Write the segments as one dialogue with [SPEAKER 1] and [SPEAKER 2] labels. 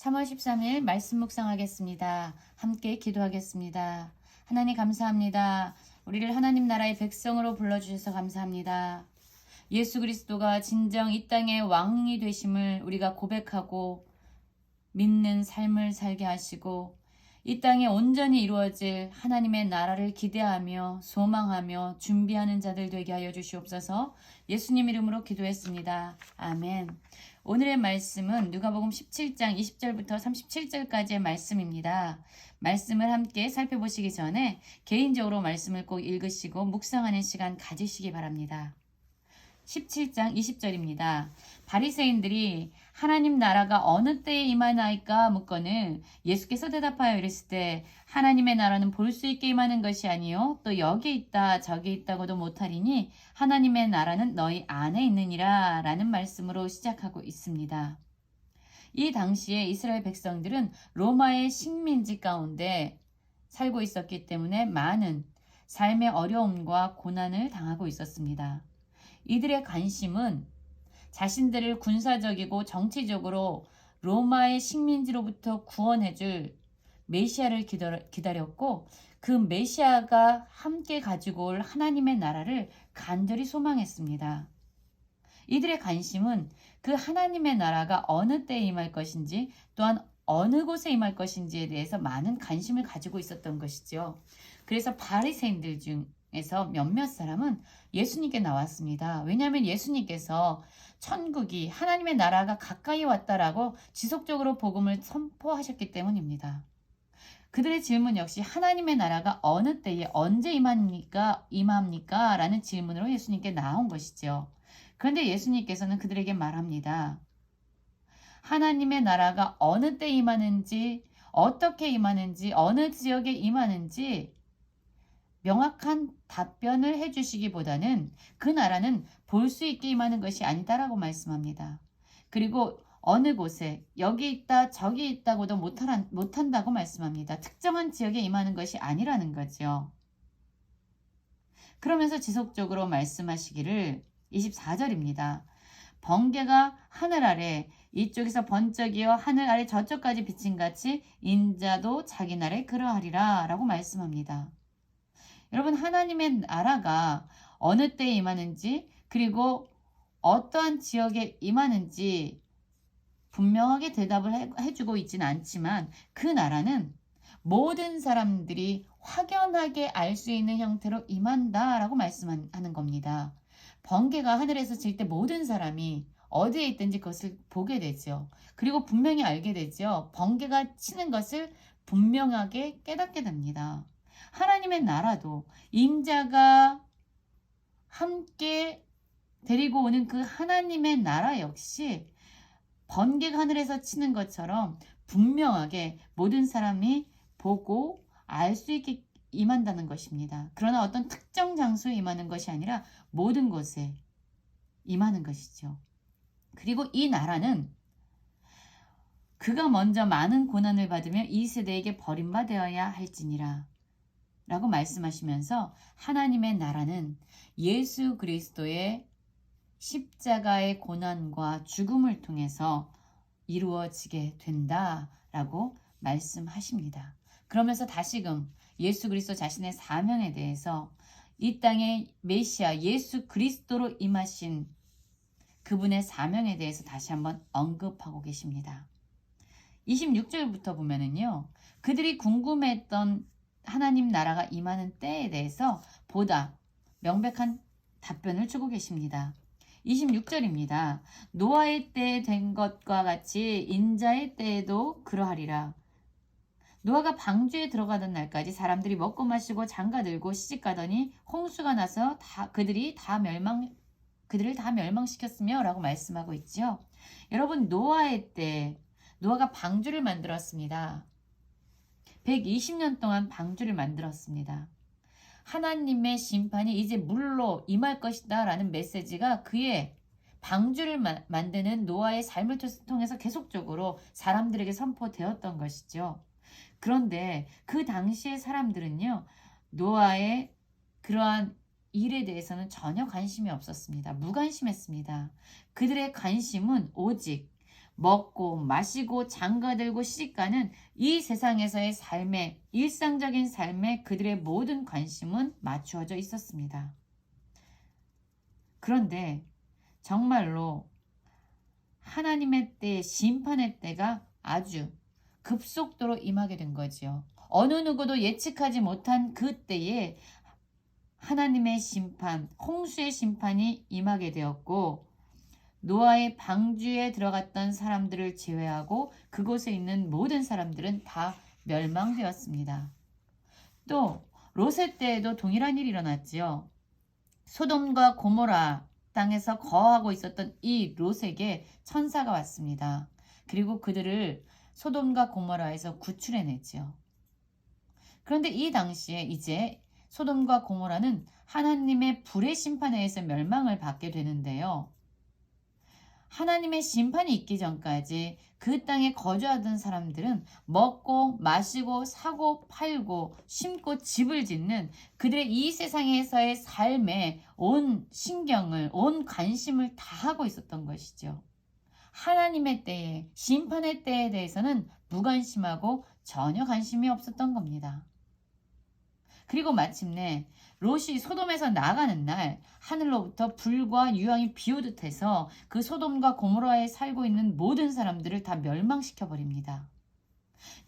[SPEAKER 1] 3월 13일 말씀 묵상하겠습니다. 함께 기도하겠습니다. 하나님 감사합니다. 우리를 하나님 나라의 백성으로 불러주셔서 감사합니다. 예수 그리스도가 진정 이 땅의 왕이 되심을 우리가 고백하고 믿는 삶을 살게 하시고 이 땅에 온전히 이루어질 하나님의 나라를 기대하며 소망하며 준비하는 자들 되게 하여 주시옵소서. 예수님 이름으로 기도했습니다. 아멘. 오늘의 말씀은 누가복음 17장 20절부터 37절까지의 말씀입니다. 말씀을 함께 살펴보시기 전에 개인적으로 말씀을 꼭 읽으시고 묵상하는 시간 가지시기 바랍니다. 17장 20절입니다. 바리새인들이 하나님 나라가 어느 때에 임하나이까 묻거늘 예수께서 대답하여 이르실 때 하나님의 나라는 볼 수 있게 임하는 것이 아니요 또 여기 있다 저기 있다고도 못하리니 하나님의 나라는 너희 안에 있느니라 라는 말씀으로 시작하고 있습니다. 이 당시에 이스라엘 백성들은 로마의 식민지 가운데 살고 있었기 때문에 많은 삶의 어려움과 고난을 당하고 있었습니다. 이들의 관심은 자신들을 군사적이고 정치적으로 로마의 식민지로부터 구원해줄 메시아를 기다렸고 그 메시아가 함께 가지고 올 하나님의 나라를 간절히 소망했습니다. 이들의 관심은 그 하나님의 나라가 어느 때에 임할 것인지 또한 어느 곳에 임할 것인지에 대해서 많은 관심을 가지고 있었던 것이죠. 그래서 바리새인들 중에서 몇몇 사람은 예수님께 나왔습니다. 왜냐하면 예수님께서 천국이 하나님의 나라가 가까이 왔다라고 지속적으로 복음을 선포하셨기 때문입니다. 그들의 질문 역시 하나님의 나라가 어느 때에 언제 임합니까? 라는 질문으로 예수님께 나온 것이죠. 그런데 예수님께서는 그들에게 말합니다. 하나님의 나라가 어느 때 임하는지, 어떻게 임하는지, 어느 지역에 임하는지 명확한 답변을 해주시기보다는 그 나라는 볼 수 있게 임하는 것이 아니다라고 말씀합니다. 그리고 어느 곳에 여기 있다 저기 있다고도 못한다고 말씀합니다. 특정한 지역에 임하는 것이 아니라는 거죠. 그러면서 지속적으로 말씀하시기를 24절입니다. 번개가 하늘 아래 이쪽에서 번쩍이어 하늘 아래 저쪽까지 비친 같이 인자도 자기 날에 그러하리라 라고 말씀합니다. 여러분 하나님의 나라가 어느 때에 임하는지 그리고 어떠한 지역에 임하는지 분명하게 대답을 해주고 있지는 않지만 그 나라는 모든 사람들이 확연하게 알 수 있는 형태로 임한다라고 말씀하는 겁니다. 번개가 하늘에서 칠 때 모든 사람이 어디에 있든지 그것을 보게 되죠. 그리고 분명히 알게 되죠. 번개가 치는 것을 분명하게 깨닫게 됩니다. 하나님의 나라도 인자가 함께 데리고 오는 그 하나님의 나라 역시 번개가 하늘에서 치는 것처럼 분명하게 모든 사람이 보고 알 수 있게 임한다는 것입니다. 그러나 어떤 특정 장소에 임하는 것이 아니라 모든 곳에 임하는 것이죠. 그리고 이 나라는 그가 먼저 많은 고난을 받으며 이 세대에게 버림받아야 할지니라 라고 말씀하시면서 하나님의 나라는 예수 그리스도의 십자가의 고난과 죽음을 통해서 이루어지게 된다라고 말씀하십니다. 그러면서 다시금 예수 그리스도 자신의 사명에 대해서 이 땅에 메시아 예수 그리스도로 임하신 그분의 사명에 대해서 다시 한번 언급하고 계십니다. 26절부터 보면은요. 그들이 궁금했던 하나님 나라가 임하는 때에 대해서 보다 명백한 답변을 주고 계십니다. 26절입니다. 노아의 때에 된 것과 같이 인자의 때에도 그러하리라. 노아가 방주에 들어가던 날까지 사람들이 먹고 마시고 장가들고 시집가더니 홍수가 나서 그들을 다 멸망시켰으며 라고 말씀하고 있죠. 여러분 노아의 때 노아가 방주를 만들었습니다. 120년 동안 방주를 만들었습니다. 하나님의 심판이 이제 물로 임할 것이다 라는 메시지가 그의 방주를 만드는 노아의 삶을 통해서 계속적으로 사람들에게 선포되었던 것이죠. 그런데 그 당시의 사람들은요. 노아의 그러한 일에 대해서는 전혀 관심이 없었습니다. 무관심했습니다. 그들의 관심은 오직 먹고 마시고 장가들고 시집가는 이 세상에서의 삶에, 일상적인 삶에 그들의 모든 관심은 맞추어져 있었습니다. 그런데 정말로 하나님의 때, 심판의 때가 아주 급속도로 임하게 된 거지요. 어느 누구도 예측하지 못한 그 때에 하나님의 심판, 홍수의 심판이 임하게 되었고, 노아의 방주에 들어갔던 사람들을 제외하고 그곳에 있는 모든 사람들은 다 멸망되었습니다. 또 롯의 때에도 동일한 일이 일어났지요. 소돔과 고모라 땅에서 거하고 있었던 이 롯에게 천사가 왔습니다. 그리고 그들을 소돔과 고모라에서 구출해냈지요. 그런데 이 당시에 이제 소돔과 고모라는 하나님의 불의 심판에 의해서 멸망을 받게 되는데요. 하나님의 심판이 있기 전까지 그 땅에 거주하던 사람들은 먹고 마시고 사고 팔고 심고 집을 짓는 그들의 이 세상에서의 삶에 온 신경을, 온 관심을 다 하고 있었던 것이죠. 하나님의 때에, 심판의 때에 대해서는 무관심하고 전혀 관심이 없었던 겁니다. 그리고 마침내 롯이 소돔에서 나가는 날 하늘로부터 불과 유황이 비오듯 해서 그 소돔과 고모라에 살고 있는 모든 사람들을 다 멸망시켜 버립니다.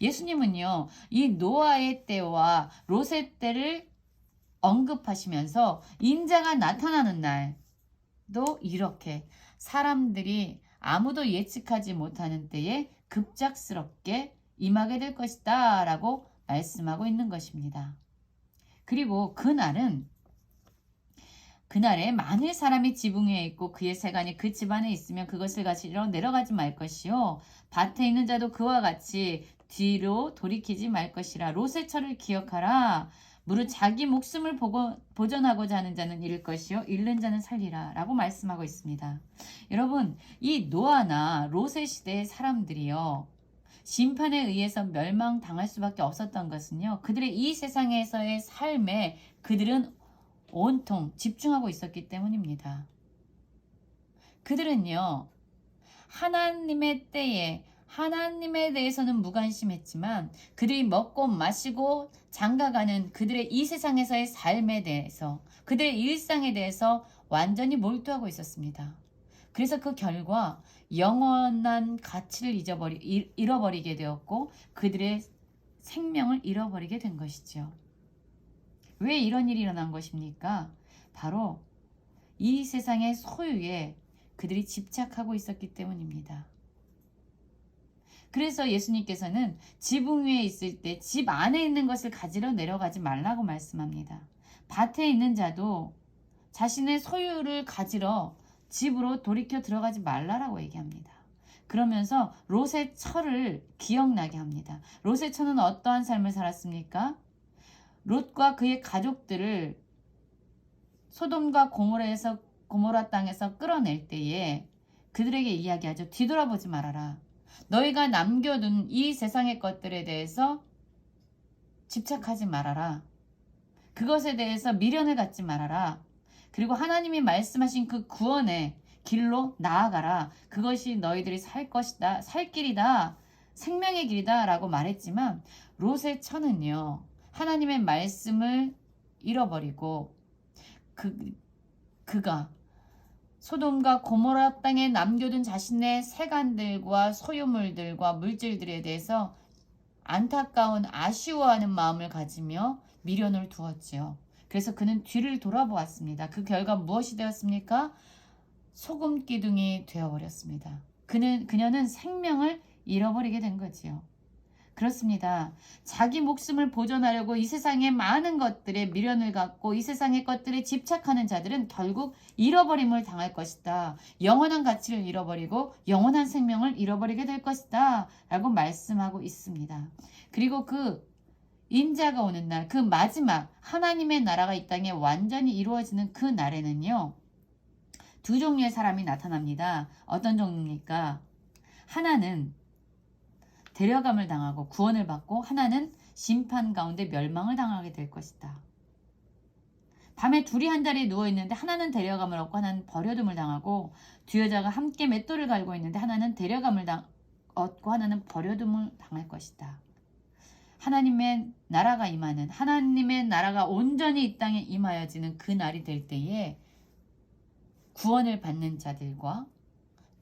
[SPEAKER 1] 예수님은요, 이 노아의 때와 롯의 때를 언급하시면서 인자가 나타나는 날도 이렇게 사람들이 아무도 예측하지 못하는 때에 급작스럽게 임하게 될 것이다 라고 말씀하고 있는 것입니다. 그리고 그날에 만일 사람이 지붕 위에 있고 그의 세간이 그 집안에 있으면 그것을 가지러 내려가지 말 것이요 밭에 있는 자도 그와 같이 뒤로 돌이키지 말 것이라. 롯의 철을 기억하라. 무릇 자기 목숨을 보존하고자 하는 자는 잃을 것이요 잃는 자는 살리라 라고 말씀하고 있습니다. 여러분, 이 노아나 롯의 시대의 사람들이요, 심판에 의해서 멸망당할 수밖에 없었던 것은요, 그들의 이 세상에서의 삶에 그들은 온통 집중하고 있었기 때문입니다. 그들은요, 하나님의 때에 하나님에 대해서는 무관심했지만 그들이 먹고 마시고 장가가는 그들의 이 세상에서의 삶에 대해서, 그들의 일상에 대해서 완전히 몰두하고 있었습니다. 그래서 그 결과 영원한 가치를 잃어버리게 되었고 그들의 생명을 잃어버리게 된 것이죠. 왜 이런 일이 일어난 것입니까? 바로 이 세상의 소유에 그들이 집착하고 있었기 때문입니다. 그래서 예수님께서는 지붕 위에 있을 때 집 안에 있는 것을 가지러 내려가지 말라고 말씀합니다. 밭에 있는 자도 자신의 소유를 가지러 집으로 돌이켜 들어가지 말라라고 얘기합니다. 그러면서 롯의 철을 기억나게 합니다. 롯의 철은 어떠한 삶을 살았습니까? 롯과 그의 가족들을 소돔과 고모라 땅에서 끌어낼 때에 그들에게 이야기하죠. 뒤돌아보지 말아라. 너희가 남겨둔 이 세상의 것들에 대해서 집착하지 말아라. 그것에 대해서 미련을 갖지 말아라. 그리고 하나님이 말씀하신 그 구원의 길로 나아가라. 그것이 너희들이 살 것이다. 살 길이다. 생명의 길이다 라고 말했지만 롯의 처는요, 하나님의 말씀을 잃어버리고 그가 소돔과 고모라 땅에 남겨둔 자신의 세간들과 소유물들과 물질들에 대해서 안타까운 아쉬워하는 마음을 가지며 미련을 두었지요. 그래서 그는 뒤를 돌아보았습니다. 그 결과 무엇이 되었습니까? 소금 기둥이 되어버렸습니다. 그녀는 생명을 잃어버리게 된 거지요. 그렇습니다. 자기 목숨을 보존하려고 이 세상의 많은 것들에 미련을 갖고 이 세상의 것들에 집착하는 자들은 결국 잃어버림을 당할 것이다. 영원한 가치를 잃어버리고 영원한 생명을 잃어버리게 될 것이다. 라고 말씀하고 있습니다. 그리고 그 인자가 오는 날, 그 마지막 하나님의 나라가 이 땅에 완전히 이루어지는 그 날에는요, 두 종류의 사람이 나타납니다. 어떤 종류입니까? 하나는 데려감을 당하고 구원을 받고 하나는 심판 가운데 멸망을 당하게 될 것이다. 밤에 둘이 한 자리에 누워 있는데 하나는 데려감을 얻고 하나는 버려둠을 당하고 두 여자가 함께 맷돌을 갈고 있는데 하나는 데려감을 얻고 하나는 버려둠을 당할 것이다. 하나님의 나라가 임하는, 하나님의 나라가 온전히 이 땅에 임하여지는 그 날이 될 때에 구원을 받는 자들과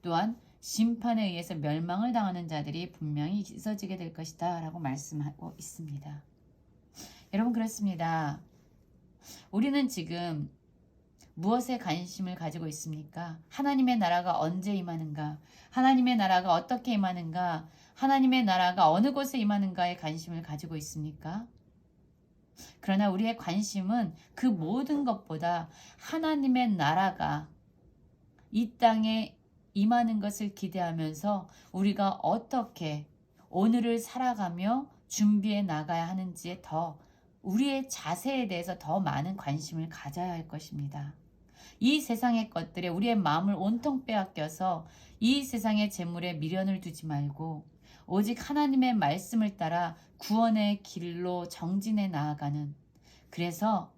[SPEAKER 1] 또한 심판에 의해서 멸망을 당하는 자들이 분명히 있어지게 될 것이다 라고 말씀하고 있습니다. 여러분, 그렇습니다. 우리는 지금 무엇에 관심을 가지고 있습니까? 하나님의 나라가 언제 임하는가? 하나님의 나라가 어떻게 임하는가? 하나님의 나라가 어느 곳에 임하는가에 관심을 가지고 있습니까? 그러나 우리의 관심은 그 모든 것보다 하나님의 나라가 이 땅에 임하는 것을 기대하면서 우리가 어떻게 오늘을 살아가며 준비해 나가야 하는지에 더 우리의 자세에 대해서 더 많은 관심을 가져야 할 것입니다. 이 세상의 것들에 우리의 마음을 온통 빼앗겨서 이 세상의 재물에 미련을 두지 말고 오직 하나님의 말씀을 따라 구원의 길로 정진해 나아가는, 그래서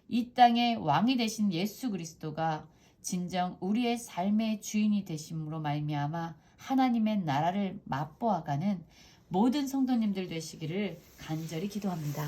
[SPEAKER 1] 이 땅의 왕이 되신 예수 그리스도가 진정 우리의 삶의 주인이 되심으로 말미암아 하나님의 나라를 맛보아가는 모든 성도님들 되시기를 간절히 기도합니다.